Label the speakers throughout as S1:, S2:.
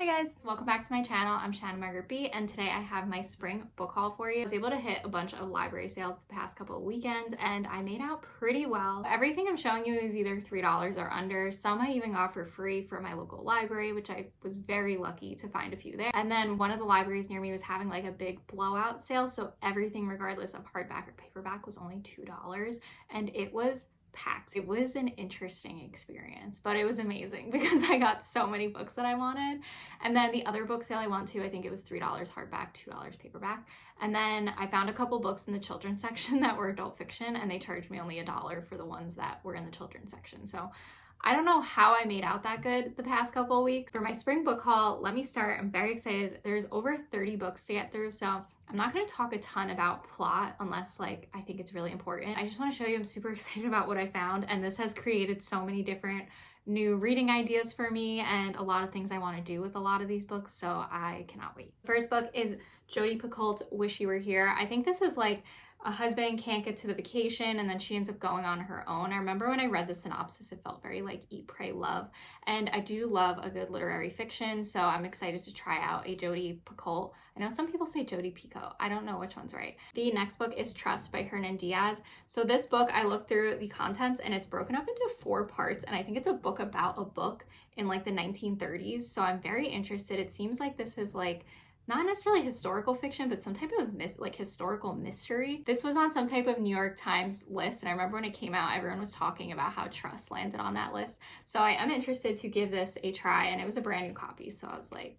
S1: Hi guys, welcome back to my channel. I'm Shannon Margaret B, and today I have my spring book haul for you. I was able to hit a bunch of library sales the past couple of weekends and I made out pretty well. Everything I'm showing you is either $3 or under. Some I even got for free from my local library, which I was very lucky to find a few there. And then one of the libraries near me was having like a big blowout sale, so everything regardless of hardback or paperback was only $2, and it was packed. It was an interesting experience, but it was amazing because I got so many books that I wanted. And then the other book sale I went to, I think it was $3 hardback, $2 paperback. And then I found a couple books in the children's section that were adult fiction, and they charged me only $1 for the ones that were in the children's section. So I don't know how I made out that good the past couple of weeks. For my spring book haul, let me start. I'm very excited. There's over 30 books to get through, so I'm not going to talk a ton about plot unless I think it's really important. I just want to show you I'm super excited about what I found, and this has created so many different new reading ideas for me and a lot of things I want to do with a lot of these books, so I cannot wait. First book is Jodi Picoult, Wish You Were Here. I think this is like a husband can't get to the vacation and then she ends up going on her own. I remember when I read the synopsis, it felt very like Eat, Pray, Love. And I do love a good literary fiction, so I'm excited to try out a Jodi Picoult. I know some people say Jodi Picoult. I don't know which one's right. The next book is Trust by Hernan Diaz. So this book, I looked through the contents and it's broken up into 4 parts. And I think it's a book about a book in like the 1930s. So I'm very interested. It seems like this is like not necessarily historical fiction, but some type of historical mystery. This was on some type of New York Times list, and I remember when it came out, everyone was talking about how Trust landed on that list. So I am interested to give this a try, and it was a brand new copy, so I was like,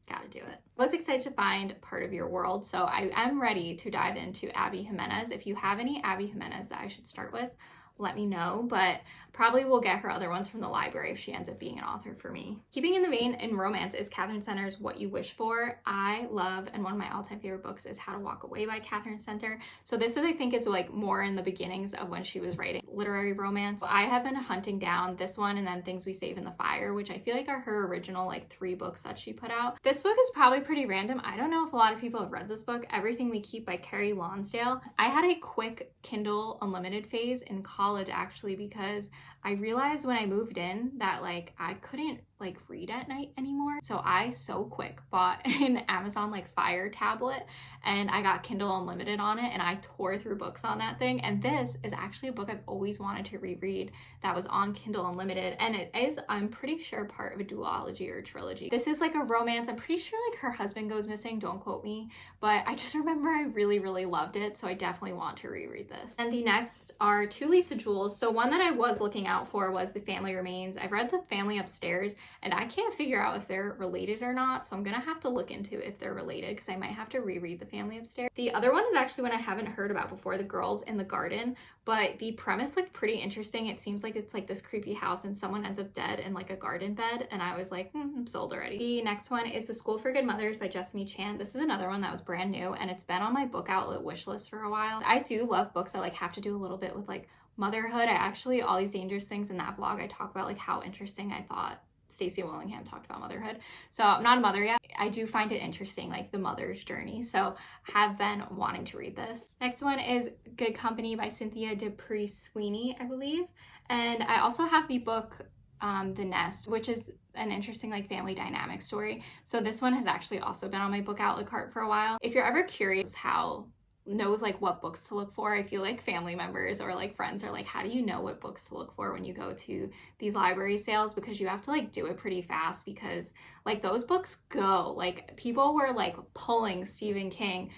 S1: gotta do it. I was excited to find Part of Your World, so I am ready to dive into Abby Jimenez. If you have any Abby Jimenez that I should start with, let me know, but probably will get her other ones from the library if she ends up being an author for me. Keeping in the vein in romance is Catherine Center's What You Wish For. I love, and one of my all-time favorite books is How to Walk Away by Catherine Center. So this I think is like more in the beginnings of when she was writing literary romance. I have been hunting down this one and then Things We Save in the Fire, which I feel like are her original 3 books that she put out. This book is probably pretty random. I don't know if a lot of people have read this book, Everything We Keep by Carrie Lonsdale. I had a quick Kindle Unlimited phase in college actually, because I realized when I moved in that I couldn't read at night anymore. So I so quick bought an Amazon Fire tablet and I got Kindle Unlimited on it and I tore through books on that thing. And this is actually a book I've always wanted to reread that was on Kindle Unlimited, and it is, I'm pretty sure, part of a duology or a trilogy. This is a romance. I'm pretty sure her husband goes missing, don't quote me, but I just remember I really loved it, so I definitely want to reread this. And the next are 2 Lisa Jewells. So one that I was looking out for was The Family Remains. I've read The Family Upstairs and I can't figure out if they're related or not, so I'm gonna have to look into if they're related because I might have to reread The Family Upstairs. The other one is actually one I haven't heard about before, The Girls in the Garden, but the premise looked pretty interesting. It seems like it's this creepy house and someone ends up dead in a garden bed, and I was like, I'm sold already. The next one is The School for Good Mothers by Jessamy Chan. This is another one that was brand new and it's been on my book outlet wish list for a while. I do love books that have to do a little bit with motherhood. I actually, All These Dangerous Things in that vlog, I talk about how interesting I thought Stacy and Willingham talked about motherhood. So I'm not a mother yet. I do find it interesting, the mother's journey. So have been wanting to read this. Next one is Good Company by Cynthia Dupree Sweeney, I believe. And I also have the book The Nest, which is an interesting family dynamic story. So this one has actually also been on my book outlet cart for a while. If you're ever curious how knows what books to look for, I feel family members or friends are how do you know what books to look for when you go to these library sales, because you have to do it pretty fast, because those books go, people were pulling Stephen King.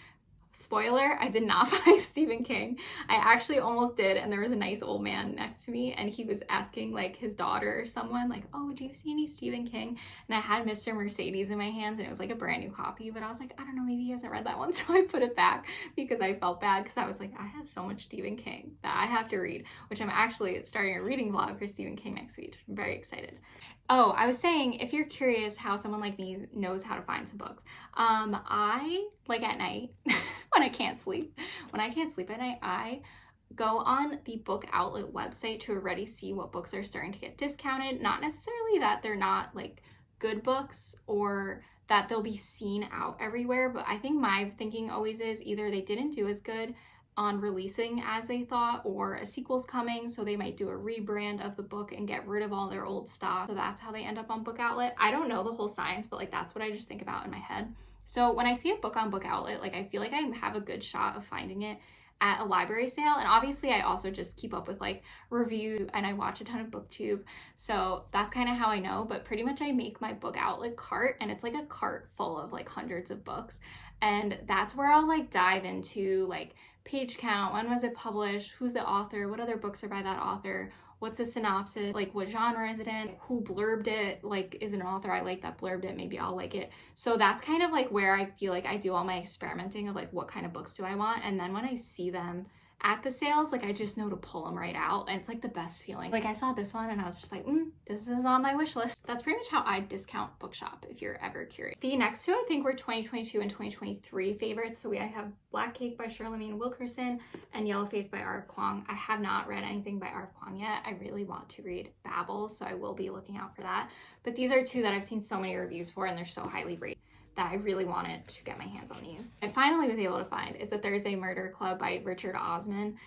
S1: Spoiler, I did not buy Stephen King. I actually almost did, and there was a nice old man next to me and he was asking his daughter or someone oh, do you see any Stephen King? And I had Mr. Mercedes in my hands and it was a brand new copy, but I was I don't know, maybe he hasn't read that one, so I put it back because I felt bad, because I was I have so much Stephen King that I have to read, which I'm actually starting a reading vlog for Stephen King next week. I'm very excited. Oh, I was saying, if you're curious how someone like me knows how to find some books, I at night when I can't sleep at night, I go on the book outlet website to already see what books are starting to get discounted. Not necessarily that they're not good books or that they'll be seen out everywhere, but I think my thinking always is either they didn't do as good on releasing as they thought, or a sequel's coming, so they might do a rebrand of the book and get rid of all their old stock. So that's how they end up on Book Outlet. I don't know the whole science, but like that's what I just think about in my head. So when I see a book on Book Outlet, like I feel like I have a good shot of finding it at a library sale. And obviously I also just keep up with like review, and I watch a ton of Booktube, so that's kind of how I know. But pretty much I make my Book Outlet cart, and it's like a cart full of like hundreds of books, and that's where I'll like dive into like page count, when was it published, who's the author, what other books are by that author, what's the synopsis, like what genre is it in, who blurbed it, like is it an author I like that blurbed it, maybe I'll like it. So that's kind of like where I feel like I do all my experimenting of like what kind of books do I want, and then when I see them at the sales, like I just know to pull them right out, and it's like the best feeling. Like I saw this one and I was just like, this is on my wish list. That's pretty much how I discount bookshop, if you're ever curious. The next two I think were 2022 and 2023 favorites. So I have Black Cake by Charlemagne Wilkerson and Yellow Face by R.F. Kuang. I have not read anything by R.F. Kuang yet. I really want to read Babel, so I will be looking out for that. But these are two that I've seen so many reviews for, and they're so highly rated that I really wanted to get my hands on these. I finally was able to find is The Thursday Murder Club by Richard Osman.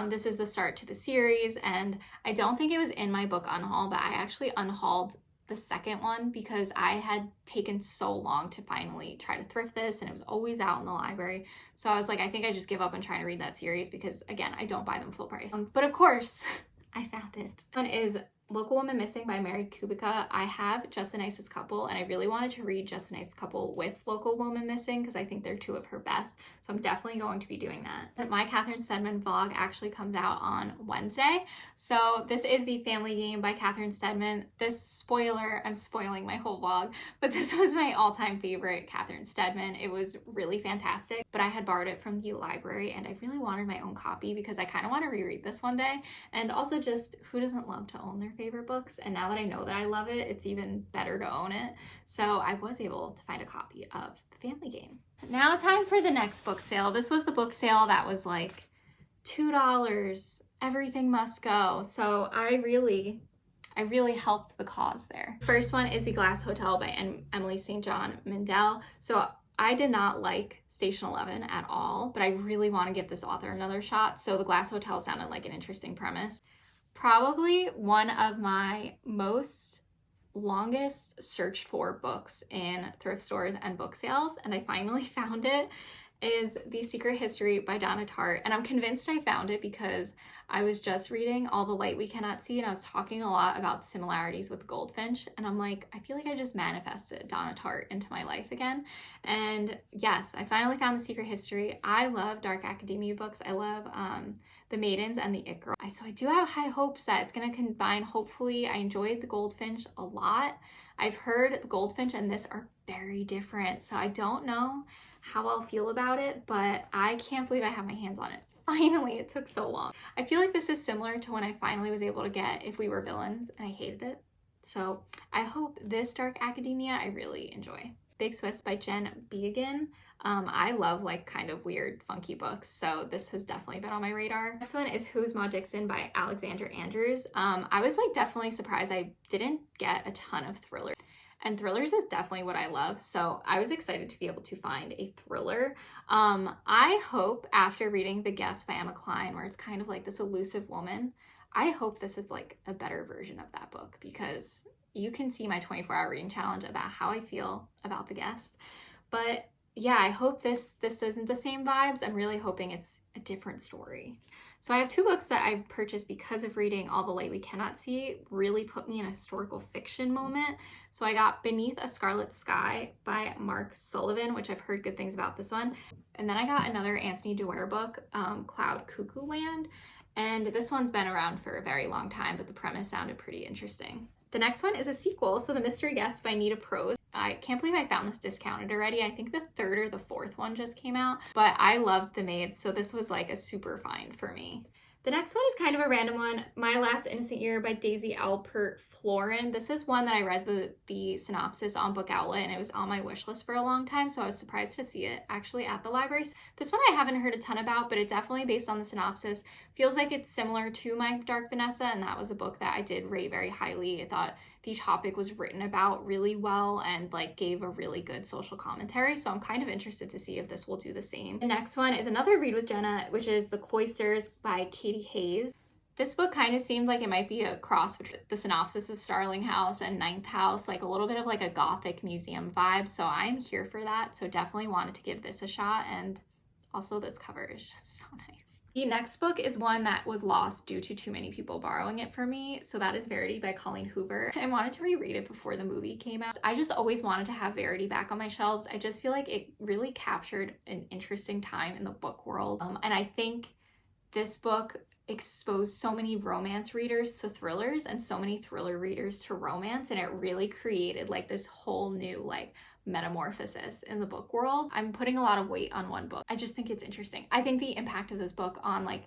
S1: This is the start to the series, and I don't think it was in my book unhaul, but I actually unhauled the second one because I had taken so long to finally try to thrift this, and it was always out in the library. So I was like, I think I just give up on trying to read that series because, again, I don't buy them full price. But of course, I found it. One is Local Woman Missing by Mary Kubica. I have Just the Nicest Couple, and I really wanted to read Just the Nicest Couple with Local Woman Missing because I think they're two of her best. So I'm definitely going to be doing that. My Catherine Stedman vlog actually comes out on Wednesday. So this is the Family Game by Catherine Stedman. This spoiler, I'm spoiling my whole vlog, but this was my all-time favorite Catherine Stedman. It was really fantastic, but I had borrowed it from the library and I really wanted my own copy because I kind of want to reread this one day. And also just, who doesn't love to own their favorite books? And now that I know that I love it, it's even better to own it. So I was able to find a copy of The Family Game. Now time for the next book sale. This was the book sale that was like $2, everything must go. So I really helped the cause there. First one is The Glass Hotel by Emily St. John Mandel. So I did not like Station 11 at all, but I really want to give this author another shot. So The Glass Hotel sounded like an interesting premise. Probably one of my longest searched for books in thrift stores and book sales, and I finally found it, is The Secret History by Donna Tartt. And I'm convinced I found it because I was just reading All the Light We Cannot See, and I was talking a lot about similarities with Goldfinch, and I'm like, I feel like I just manifested Donna Tartt into my life again. And yes, I finally found The Secret History. I love dark academia books. I love The Maidens and The It Girl. So I do have high hopes that it's going to combine. Hopefully, I enjoyed the Goldfinch a lot. I've heard the Goldfinch and this are very different, so I don't know how I'll feel about it, but I can't believe I have my hands on it. Finally, it took so long. I feel like this is similar to when I finally was able to get If We Were Villains, and I hated it. So I hope this dark academia I really enjoy. Big Swiss by Jen Beagin. I love like kind of weird, funky books, so this has definitely been on my radar. Next one is Who's Ma Dixon by Alexandra Andrews. I was like definitely surprised I didn't get a ton of thrillers. And thrillers is definitely what I love, so I was excited to be able to find a thriller. I hope after reading The Guest by Emma Cline, where it's kind of like this elusive woman, I hope this is like a better version of that book, because you can see my 24-hour reading challenge about how I feel about The Guest. But yeah, I hope this isn't the same vibes. I'm really hoping it's a different story. So I have two books that I've purchased because of reading All the Light We Cannot See. Really put me in a historical fiction moment. So I got Beneath a Scarlet Sky by Mark Sullivan, which I've heard good things about this one. And then I got another Anthony Dwyer book, Cloud Cuckoo Land. And this one's been around for a very long time, but the premise sounded pretty interesting. The next one is a sequel, so The Mystery Guest by Nita Prose. I can't believe I found this discounted already. I think the third or the fourth one just came out, but I loved The Maid, so this was like a super find for me. The next one is kind of a random one, My Last Innocent Year by Daisy Alpert Florin. This is one that I read the synopsis on Book Outlet, and it was on my wish list for a long time, so I was surprised to see it actually at the library. This one I haven't heard a ton about, but it definitely, based on the synopsis, feels like it's similar to My Dark Vanessa, and that was a book that I did rate very highly. I thought the topic was written about really well and like gave a really good social commentary. So I'm kind of interested to see if this will do the same. The next one is another read with Jenna, which is The Cloisters by Katie Hayes. This book kind of seemed like it might be a cross between the synopsis of Starling House and Ninth House, like a little bit of like a gothic museum vibe. So I'm here for that. So definitely wanted to give this a shot. And also this cover is just so nice. The next book is one that was lost due to too many people borrowing it from me. So that is Verity by Colleen Hoover. I wanted to reread it before the movie came out. I just always wanted to have Verity back on my shelves. I just feel like it really captured an interesting time in the book world. And I think this book exposed so many romance readers to thrillers and so many thriller readers to romance, and it really created like this whole new like metamorphosis in the book world. I'm putting a lot of weight on one book. I just think it's interesting. I think the impact of this book on like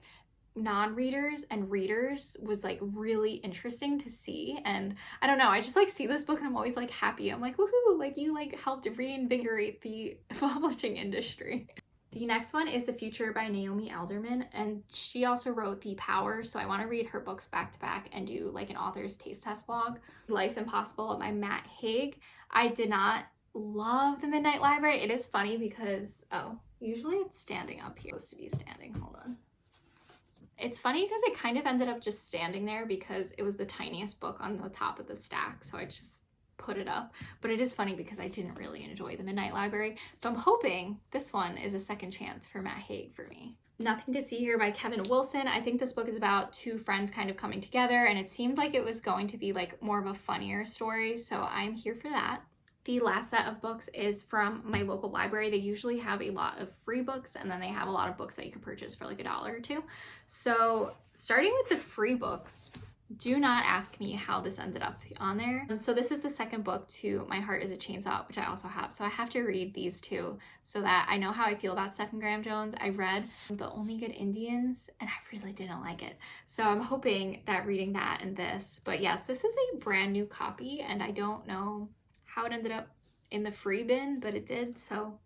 S1: non-readers and readers was like really interesting to see. And I don't know, I just like see this book and I'm always like happy. I'm like, woohoo, like you like helped reinvigorate the publishing industry. The next one is The Future by Naomi Alderman, and she also wrote The Power, so I want to read her books back to back and do like an author's taste test vlog. Life Impossible by Matt Haig. I did not love The Midnight Library. It is funny because, oh, usually it's standing up here. It's supposed to be standing, hold on. It's funny because it kind of ended up just standing there because it was the tiniest book on the top of the stack, so I just put it up. But it is funny because I didn't really enjoy The Midnight Library, so I'm hoping this one is a second chance for Matt Haig for me. Nothing to See Here by Kevin Wilson. I think this book is about two friends kind of coming together, and it seemed like it was going to be like more of a funnier story, so I'm here for that. The last set of books is from my local library. They usually have a lot of free books, and then they have a lot of books that you can purchase for like $1 or $2. So starting with the free books, do not ask me how this ended up on there. And so this is the second book to My Heart is a Chainsaw, which I also have. So I have to read these two so that I know how I feel about Stephen Graham Jones. I read The Only Good Indians and I really didn't like it. So I'm hoping that reading that and this, but yes, this is a brand new copy and I don't know how it ended up in the free bin, but it did. So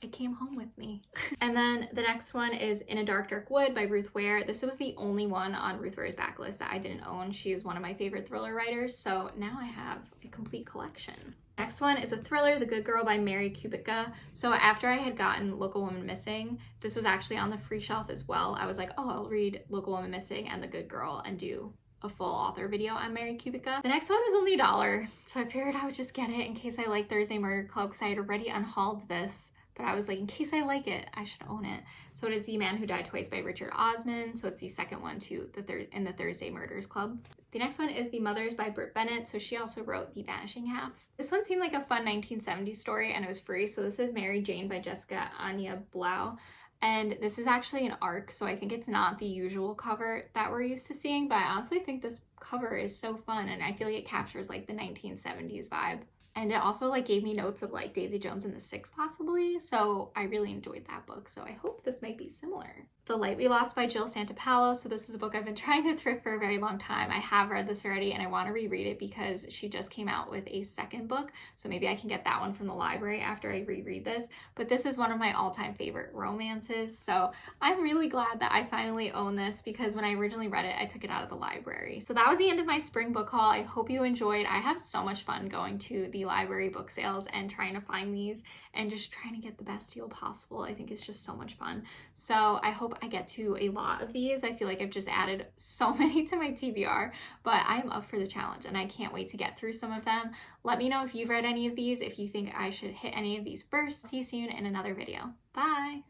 S1: it came home with me. And then the next one is In a Dark, Dark Wood by Ruth Ware. This was the only one on Ruth Ware's backlist that I didn't own. She is one of my favorite thriller writers, so now I have a complete collection. Next one is a thriller, The Good Girl by Mary Kubica. So after I had gotten Local Woman Missing, this was actually on the free shelf as well. I was like, oh, I'll read Local Woman Missing and The Good Girl and do a full author video on Mary Kubica. The next one was only $1, so I figured I would just get it in case I like Thursday Murder Club because I had already unhauled this. But I was like, in case I like it, I should own it. So it is The Man Who Died Twice by Richard Osman. So it's the second one to in the Thursday Murders Club. The next one is The Mothers by Britt Bennett. So she also wrote The Vanishing Half. This one seemed like a fun 1970s story and it was free. So this is Mary Jane by Jessica Anya Blau. And this is actually an ARC, so I think it's not the usual cover that we're used to seeing, but I honestly think this cover is so fun and I feel like it captures like the 1970s vibe. And it also like gave me notes of like Daisy Jones and the Six possibly, so I really enjoyed that book, so I hope this might be similar. The Light We Lost by Jill Santapalo. So this is a book I've been trying to thrift for a very long time. I have read this already and I want to reread it because she just came out with a second book, so maybe I can get that one from the library after I reread this. But this is one of my all-time favorite romances, so I'm really glad that I finally own this because when I originally read it, I took it out of the library. So that was the end of my spring book haul. I hope you enjoyed. I have so much fun going to the library book sales and trying to find these and just trying to get the best deal possible. I think it's just so much fun. So I hope I get to a lot of these. I feel like I've just added so many to my TBR, but I'm up for the challenge and I can't wait to get through some of them. Let me know if you've read any of these, if you think I should hit any of these first. See you soon in another video. Bye!